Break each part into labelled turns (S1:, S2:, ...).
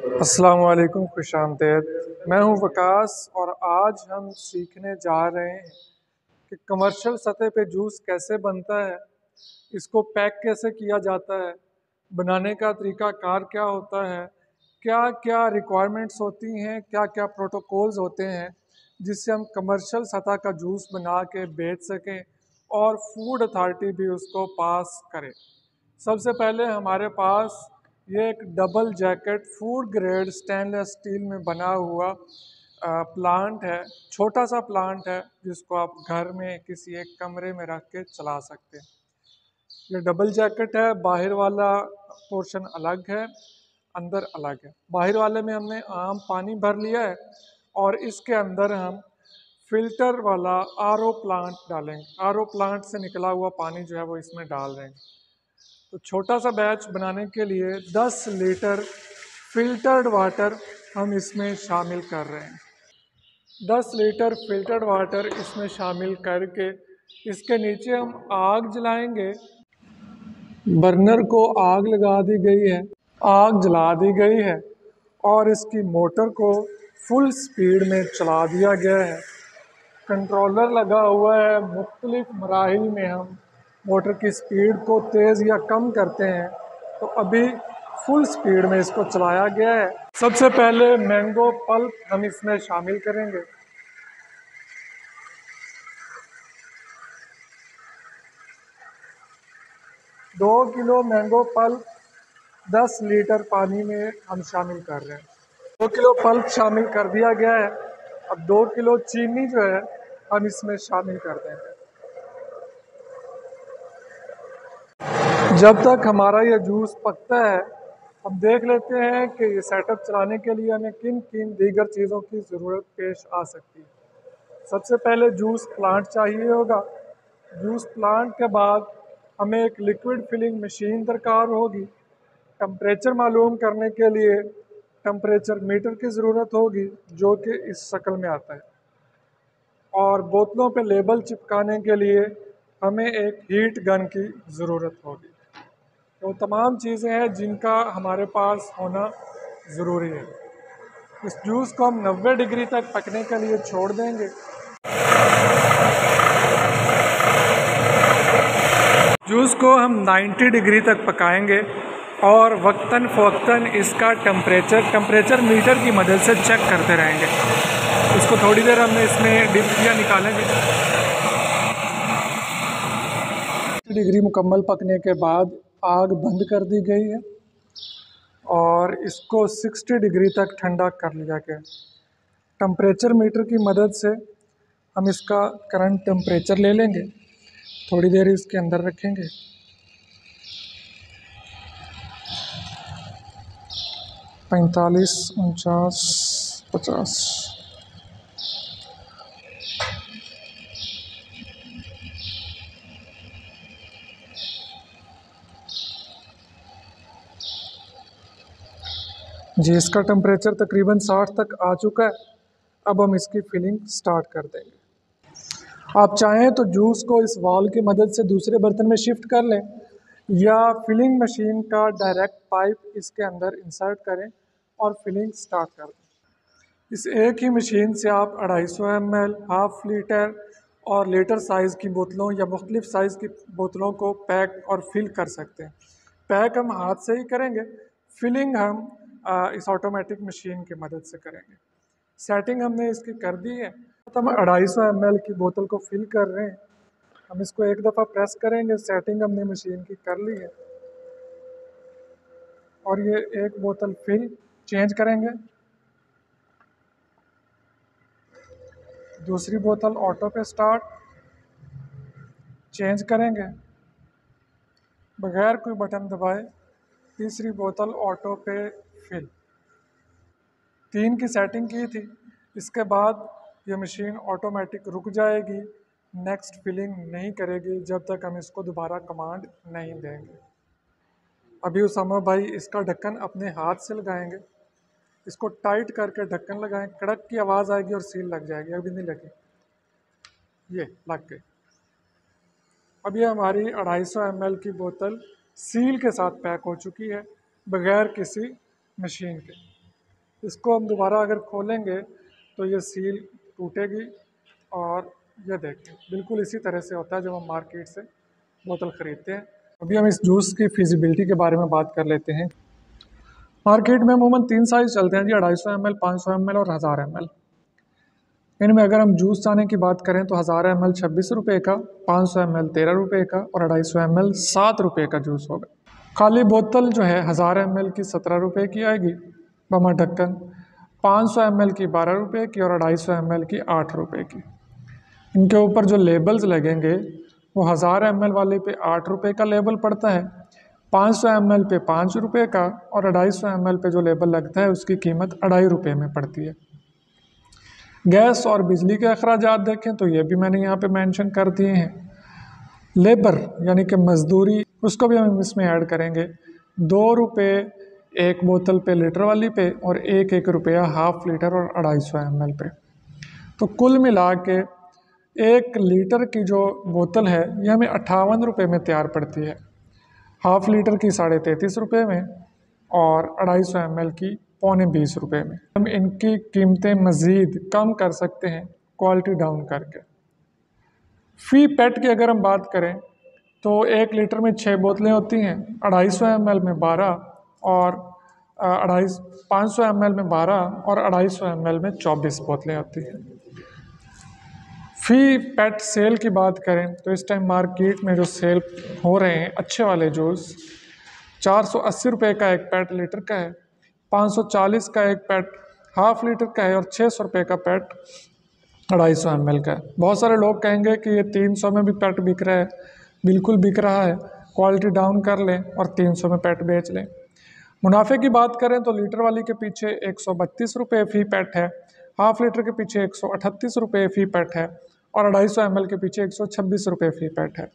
S1: अस्सलाम वालेकुम, खुशामदीद। मैं हूं वकास और आज हम सीखने जा रहे हैं कि कमर्शियल सतह पे जूस कैसे बनता है, इसको पैक कैसे किया जाता है, बनाने का तरीका कार क्या होता है, क्या क्या रिक्वायरमेंट्स होती हैं, क्या क्या प्रोटोकॉल्स होते हैं जिससे हम कमर्शियल सतह का जूस बना के बेच सकें और फूड अथॉरिटी भी उसको पास करे। सबसे पहले हमारे पास ये एक double jacket food grade stainless steel में बना हुआ प्लांट है। छोटा सा प्लांट है जिसको आप घर में किसी एक कमरे में रख के चला सकते हैं। ये डबल जैकेट है, बाहर वाला पोर्शन अलग है, अंदर अलग है। बाहर वाले में हमने आम पानी भर लिया है और इसके अंदर हम फिल्टर वाला आरओ प्लांट डालेंगे। आरओ प्लांट से निकला हुआ पानी जो है वो इसमें डाल देंगे। तो छोटा सा बैच बनाने के लिए 10 लीटर फिल्टर्ड वाटर हम इसमें शामिल कर रहे हैं। 10 लीटर फिल्टर्ड वाटर इसमें शामिल करके इसके नीचे हम आग जलाएंगे। बर्नर को आग लगा दी गई है, आग जला दी गई है और इसकी मोटर को फुल स्पीड में चला दिया गया है। कंट्रोलर लगा हुआ है। मुख्तलिफ मराहिल में हम मोटर की स्पीड को तेज़ या कम करते हैं। तो अभी फुल स्पीड में इसको चलाया गया है। सबसे पहले मैंगो पल्प हम इसमें शामिल करेंगे। दो किलो मैंगो पल्प 10 लीटर पानी में हम शामिल कर रहे हैं। 2 किलो पल्प शामिल कर दिया गया है। अब 2 किलो चीनी जो है हम इसमें शामिल कर देंगे। जब तक हमारा ये जूस पकता है हम देख लेते हैं कि ये सेटअप चलाने के लिए हमें किन किन दीगर चीज़ों की ज़रूरत पेश आ सकती है। सबसे पहले जूस प्लांट चाहिए होगा। जूस प्लांट के बाद हमें एक लिक्विड फिलिंग मशीन दरकार होगी। टम्परेचर मालूम करने के लिए टम्परेचर मीटर की ज़रूरत होगी जो कि इस शक्ल में आता है। और बोतलों पे लेबल चिपकाने के लिए हमें एक हीट गन की ज़रूरत होगी। तो तमाम चीज़ें हैं जिनका हमारे पास होना ज़रूरी है। इस जूस को हम 90 डिग्री तक पकने के लिए छोड़ देंगे। जूस को हम 90 डिग्री तक पकाएंगे और वक्तन फ़वक्तन इसका टेम्परेचर मीटर की मदद से चेक करते रहेंगे। इसको थोड़ी देर हमने इसमें डिप किया, निकालेंगे। 90 डिग्री मुकम्मल पकने के बाद आग बंद कर दी गई है और इसको 60 डिग्री तक ठंडा कर लिया गया। टेम्परेचर मीटर की मदद से हम इसका करंट टेम्परेचर ले लेंगे। थोड़ी देर इसके अंदर रखेंगे। 45, 49, 50। जी, इसका टेम्परेचर तकरीबन 60 तक आ चुका है। अब हम इसकी फिलिंग स्टार्ट कर देंगे। आप चाहें तो जूस को इस वाल की मदद से दूसरे बर्तन में शिफ्ट कर लें या फिलिंग मशीन का डायरेक्ट पाइप इसके अंदर इंसर्ट करें और फिलिंग स्टार्ट कर दें। इस एक ही मशीन से आप 250 ml, हाफ लीटर और लीटर साइज़ की बोतलों या मुख्तलिफ साइज़ की बोतलों को पैक और फिल कर सकते हैं। पैक हम हाथ से ही करेंगे, फिलिंग हम इस ऑटोमेटिक मशीन की मदद से करेंगे। सेटिंग हमने इसकी कर दी है। तो हम 250 ml की बोतल को फिल कर रहे हैं। हम इसको एक दफ़ा प्रेस करेंगे। सेटिंग हमने मशीन की कर ली है और ये एक बोतल फिल चेंज करेंगे। दूसरी बोतल ऑटो पे स्टार्ट, चेंज करेंगे बगैर कोई बटन दबाए। तीसरी बोतल ऑटो पे फिल। 3 की सेटिंग की थी। इसके बाद ये मशीन ऑटोमेटिक रुक जाएगी, नेक्स्ट फिलिंग नहीं करेगी जब तक हम इसको दोबारा कमांड नहीं देंगे। अभी उसामा भाई इसका ढक्कन अपने हाथ से लगाएंगे। इसको टाइट करके ढक्कन लगाएं, कड़क की आवाज़ आएगी और सील लग जाएगी। अभी नहीं लगी, ये लग गई। अब ये हमारी 250 ml की बोतल सील के साथ पैक हो चुकी है बगैर किसी मशीन के। इसको हम दोबारा अगर खोलेंगे तो ये सील टूटेगी और ये देखें बिल्कुल इसी तरह से होता है जब हम मार्केट से बोतल ख़रीदते हैं। अभी हम इस जूस की फिजिबिलिटी के बारे में बात कर लेते हैं। मार्केट में अमूमन 3 साइज़ चलते हैं जी, 250 ml, 500 ml और 1000 ml। इनमें अगर हम जूस चाने की बात करें तो 1000 ml 26 रुपये का, 500 ml 13 रुपये का और 250 ml 7 रुपये का जूस होगा। खाली बोतल जो है 1000 ml की 17 रुपये की आएगी बमा ढक्कन, 500 ml की 12 रुपये की और 250 ml की 8 रुपये की। इनके ऊपर जो लेबल्स लगेंगे वो 1000 ml वाले पे 8 रुपये का लेबल पड़ता है, 500 ml पे 5 रुपये का और 250 ml पे जो लेबल लगता है उसकी कीमत 2.5 रुपये में पड़ती है। गैस और बिजली के अखराजात देखें तो ये भी मैंने यहाँ पे मेंशन कर दिए हैं। लेबर यानी कि मजदूरी उसको भी हम इसमें ऐड करेंगे, 2 रुपये एक बोतल पे लीटर वाली पे और 1 रुपया हाफ लीटर और 250 ml पे। तो कुल मिला के 1 लीटर की जो बोतल है ये हमें 58 रुपये में तैयार पड़ती है, हाफ लीटर की 33.5 रुपये में और 250 ml की 19.25 रुपये में। हम इनकी कीमतें मज़ीद कम कर सकते हैं क्वालिटी डाउन करके। फ़ी पेट की अगर हम बात करें तो 1 लीटर में 6 बोतलें होती हैं, 250 ml में 12 और 500 ml में 12 और 250 ml में 24 बोतलें होती हैं। फ़ी पेट सेल की बात करें तो इस टाइम मार्केट में जो सेल हो रहे हैं अच्छे वाले जूस 480 रुपये का एक पैट लीटर का है, 540 का एक पैट हाफ लीटर का है और 600 रुपये का पैट 250 ml का है। बहुत सारे लोग कहेंगे कि ये 300 में भी पैट बिक रहा है, बिल्कुल बिक रहा है, क्वालिटी डाउन कर लें और 300 में पैट बेच लें। मुनाफे की बात करें तो लीटर वाली के पीछे 132 रुपये फ़ी पैट है, हाफ लीटर के पीछे 138 रुपये फ़ी पैट है और 250 ml के पीछे 126 रुपये फ़ी पैट है।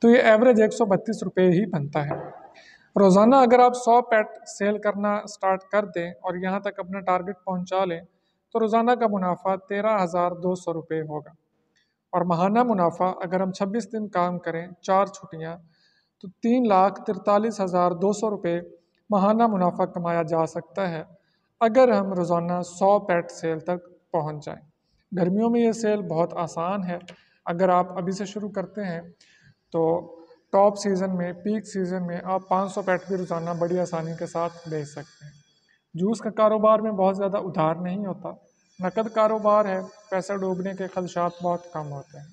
S1: तो ये एवरेज 132 रुपये ही बनता है। रोज़ाना अगर आप 100 पैट सेल करना स्टार्ट कर दें और यहाँ तक अपना टारगेट पहुँचा लें तो रोज़ाना का मुनाफा 13,200 रुपये होगा। और माहाना मुनाफा अगर हम 26 दिन काम करें 4 छुट्टियाँ तो 3,43,200 रुपये माहाना मुनाफा कमाया जा सकता है अगर हम रोज़ाना 100 पैट सेल तक पहुँच जाएं। गर्मियों में ये सेल बहुत आसान है, अगर आप अभी से शुरू करते हैं तो टॉप सीज़न में पीक सीज़न में आप 500 पैट भी रोज़ाना बड़ी आसानी के साथ बेच सकते हैं। जूस का कारोबार में बहुत ज़्यादा उधार नहीं होता, नकद कारोबार है, पैसा डूबने के खदशात बहुत कम होते हैं।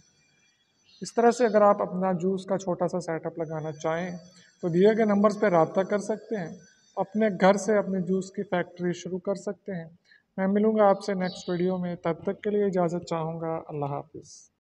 S1: इस तरह से अगर आप अपना जूस का छोटा सा सेटअप लगाना चाहें तो दिए गए नंबर्स पर रब्ता कर सकते हैं, अपने घर से अपने जूस की फैक्ट्री शुरू कर सकते हैं। मैं मिलूँगा आपसे नेक्स्ट वीडियो में, तब तक के लिए इजाज़त चाहूँगा। अल्लाह हाफ़िज़।